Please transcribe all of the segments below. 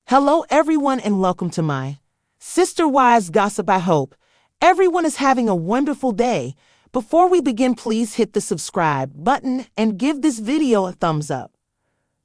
Hello everyone and welcome to my sister-wise gossip. I hope everyone is having a wonderful day. Before we begin, please hit the subscribe button and give this video a thumbs up.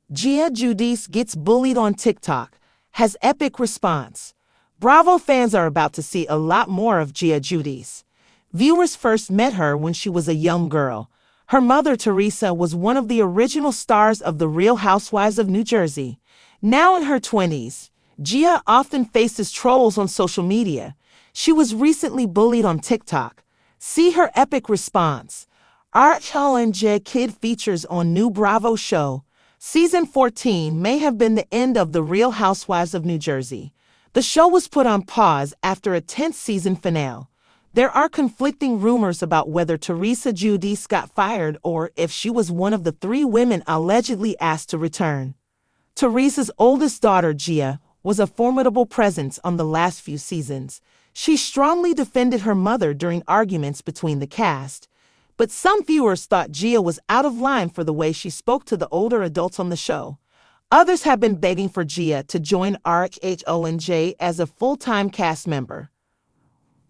Giudice gets bullied on TikTok, has epic response. Bravo fans are about to see a lot more of Giudice. Viewers first met her when she was a young girl. Her mother, Teresa, was one of the original stars of The Real Housewives of New Jersey. Now in her 20s, Gia often faces trolls on social media. She was recently bullied on TikTok. See her epic response. RHLNJ Kid features on new Bravo show. Season 14 may have been the end of The Real Housewives of New Jersey. The show was put on pause after a 10th season finale. There are conflicting rumors about whether Teresa Giudice got fired or if she was one of the 3 women allegedly asked to return. Teresa's oldest daughter, Gia, was a formidable presence on the last few seasons. She strongly defended her mother during arguments between the cast. But some viewers thought Gia was out of line for the way she spoke to the older adults on the show. Others have been begging for Gia to join RHLNJ as a full-time cast member.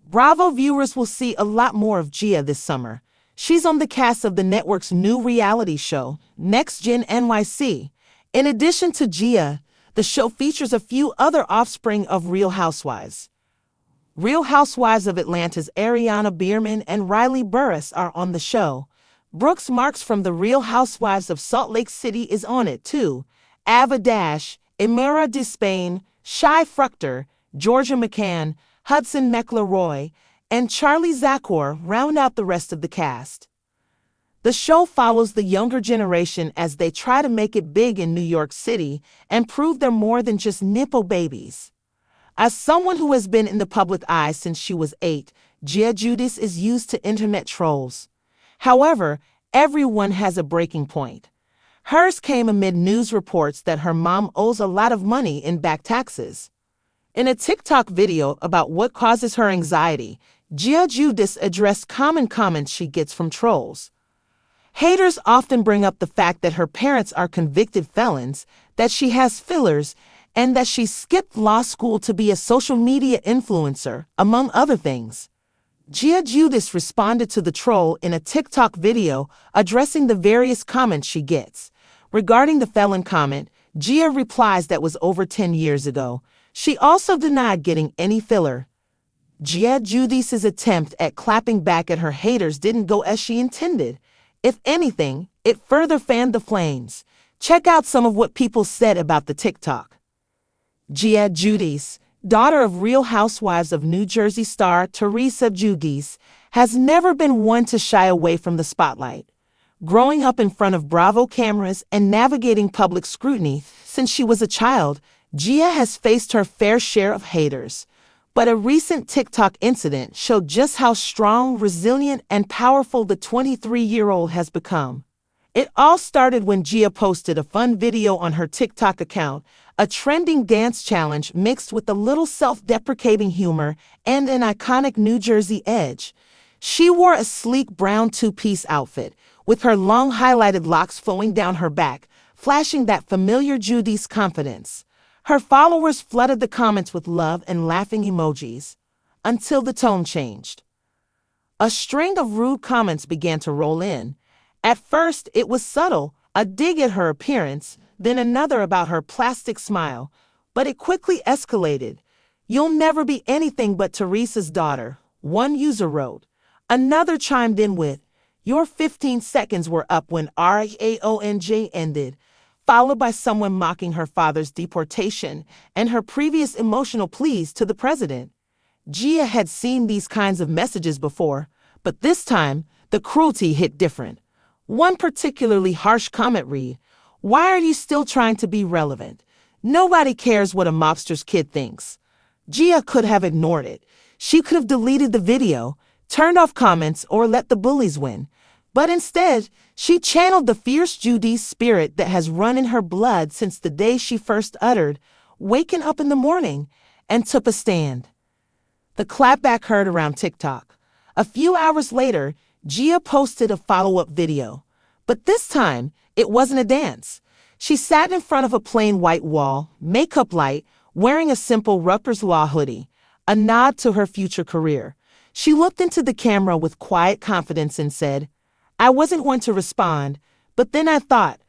Bravo viewers will see a lot more of Gia this summer. She's on the cast of the network's new reality show, Next Gen NYC. In addition to Gia, the show features a few other offspring of Real Housewives. Real Housewives of Atlanta's Ariana Bierman and Riley Burris are on the show. Brooks Marks from The Real Housewives of Salt Lake City is on it too. Ava Dash, Emira Despain, Shai Fruchter, Georgia McCann, Hudson McElroy, and Charlie Zakor round out the rest of the cast. The show follows the younger generation as they try to make it big in New York City and prove they're more than just nipple babies. As someone who has been in the public eye since she was 8, Giudice is used to internet trolls. However, everyone has a breaking point. Hers came amid news reports that her mom owes a lot of money in back taxes. In a TikTok video about what causes her anxiety, Giudice addressed common comments she gets from trolls. Haters often bring up the fact that her parents are convicted felons, that she has fillers, and that she skipped law school to be a social media influencer, among other things. Giudice responded to the troll in a TikTok video addressing the various comments she gets. Regarding the felon comment, Gia replies that was over 10 years ago. She also denied getting any filler. Giudice's attempt at clapping back at her haters didn't go as she intended. If anything, it further fanned the flames. Check out some of what people said about the TikTok. Giudice, daughter of Real Housewives of New Jersey star Teresa Giudice, has never been one to shy away from the spotlight. Growing up in front of Bravo cameras and navigating public scrutiny since she was a child, Gia has faced her fair share of haters. But a recent TikTok incident showed just how strong, resilient, and powerful the 23-year-old has become. It all started when Gia posted a fun video on her TikTok account, a trending dance challenge mixed with a little self-deprecating humor and an iconic New Jersey edge. She wore a sleek brown 2-piece outfit, with her long highlighted locks flowing down her back, flashing that familiar Giudice confidence. Her followers flooded the comments with love and laughing emojis, until the tone changed. A string of rude comments began to roll in. At first, it was subtle, a dig at her appearance, then another about her plastic smile, but it quickly escalated. "You'll never be anything but Teresa's daughter," one user wrote. Another chimed in with, "Your 15 seconds were up when RHAONJ ended," followed by someone mocking her father's deportation and her previous emotional pleas to the president. Gia had seen these kinds of messages before, but this time, the cruelty hit different. One particularly harsh comment read, "Why are you still trying to be relevant? Nobody cares what a mobster's kid thinks." Gia could have ignored it. She could have deleted the video, turned off comments, or let the bullies win. But instead, she channeled the fierce Giudice spirit that has run in her blood since the day she first uttered, "Waking up in the morning," and took a stand. The clapback heard around TikTok. A few hours later, Gia posted a follow-up video. But this time, it wasn't a dance. She sat in front of a plain white wall, makeup light, wearing a simple Rutgers Law hoodie, a nod to her future career. She looked into the camera with quiet confidence and said, "I wasn't going to respond, but then I thought,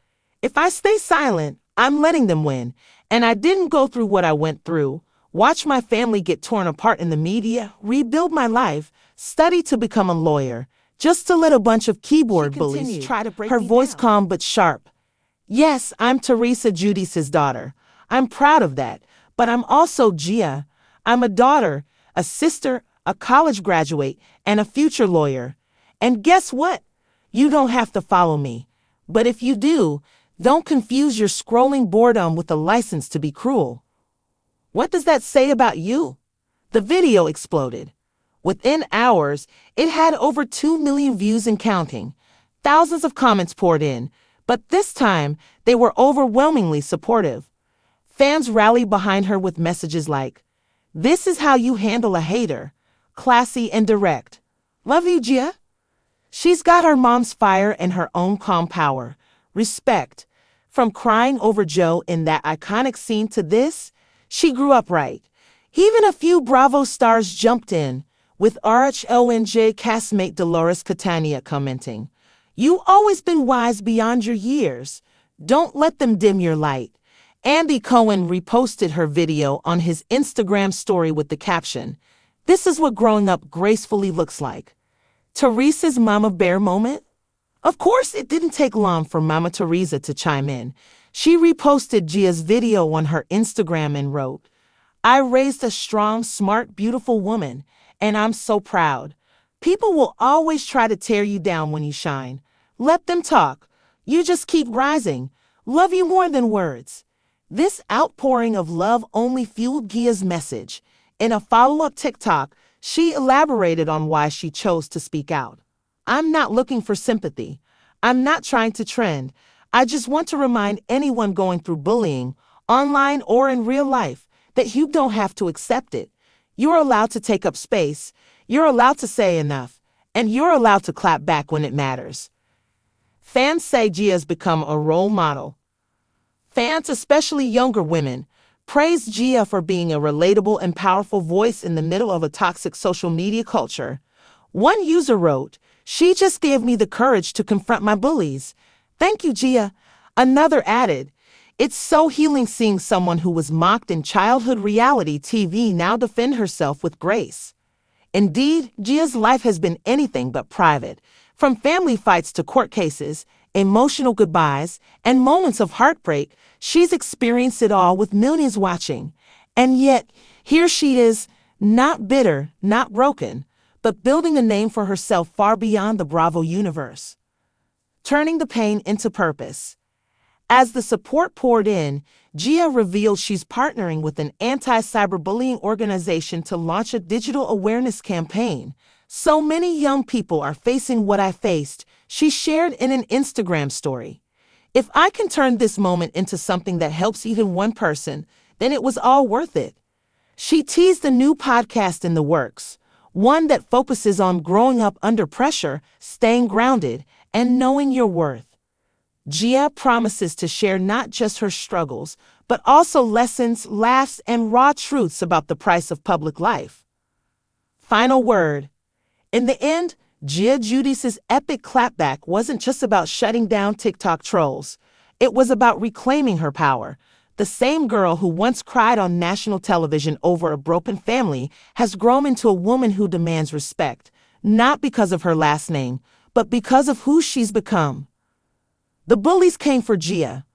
if I stay silent, I'm letting them win, and I didn't go through what I went through, watch my family get torn apart in the media, rebuild my life, study to become a lawyer, just to let a bunch of keyboard bullies try to break me down." Her voice calm but sharp. "Yes, I'm Teresa Giudice's daughter. I'm proud of that, but I'm also Gia. I'm a daughter, a sister, a college graduate, and a future lawyer. And guess what? You don't have to follow me. But if you do, don't confuse your scrolling boredom with a license to be cruel." What does that say about you? The video exploded. Within hours, it had over 2 million views and counting. Thousands of comments poured in, but this time they were overwhelmingly supportive. Fans rallied behind her with messages like, "This is how you handle a hater. Classy and direct. Love you, Gia." She's got her mom's fire and her own calm power. Respect. From crying over Joe in that iconic scene to this, she grew up right. Even a few Bravo stars jumped in, with RHONJ castmate Dolores Catania commenting, "You always been wise beyond your years. Don't let them dim your light." Andy Cohen reposted her video on his Instagram story with the caption, "This is what growing up gracefully looks like." Teresa's Mama Bear moment? Of course, it didn't take long for Mama Teresa to chime in. She reposted Gia's video on her Instagram and wrote, "I raised a strong, smart, beautiful woman, and I'm so proud. People will always try to tear you down when you shine. Let them talk. You just keep rising. Love you more than words." This outpouring of love only fueled Gia's message. In a follow-up TikTok, she elaborated on why she chose to speak out. "I'm not looking for sympathy. I'm not trying to trend. I just want to remind anyone going through bullying, online or in real life, that you don't have to accept it. You're allowed to take up space, you're allowed to say enough, and you're allowed to clap back when it matters." Fans say Gia's become a role model. Fans, especially younger women, praise Gia for being a relatable and powerful voice in the middle of a toxic social media culture. One user wrote, "She just gave me the courage to confront my bullies. Thank you, Gia." Another added, "It's so healing seeing someone who was mocked in childhood reality TV now defend herself with grace." Indeed, Gia's life has been anything but private. From family fights to court cases, emotional goodbyes, and moments of heartbreak, she's experienced it all with millions watching. And yet, here she is, not bitter, not broken, but building a name for herself far beyond the Bravo universe. Turning the pain into purpose. As the support poured in, Gia revealed she's partnering with an anti-cyberbullying organization to launch a digital awareness campaign. "So many young people are facing what I faced," she shared in an Instagram story. "If I can turn this moment into something that helps even one person, then it was all worth it." She teased a new podcast in the works, one that focuses on growing up under pressure, staying grounded, and knowing your worth. Gia promises to share not just her struggles, but also lessons, laughs, and raw truths about the price of public life. Final word. In the end, Gia Giudice's epic clapback wasn't just about shutting down TikTok trolls. It was about reclaiming her power. The same girl who once cried on national television over a broken family has grown into a woman who demands respect, not because of her last name, but because of who she's become. The bullies came for Gia,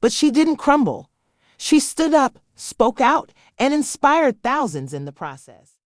but she didn't crumble. She stood up, spoke out, and inspired thousands in the process.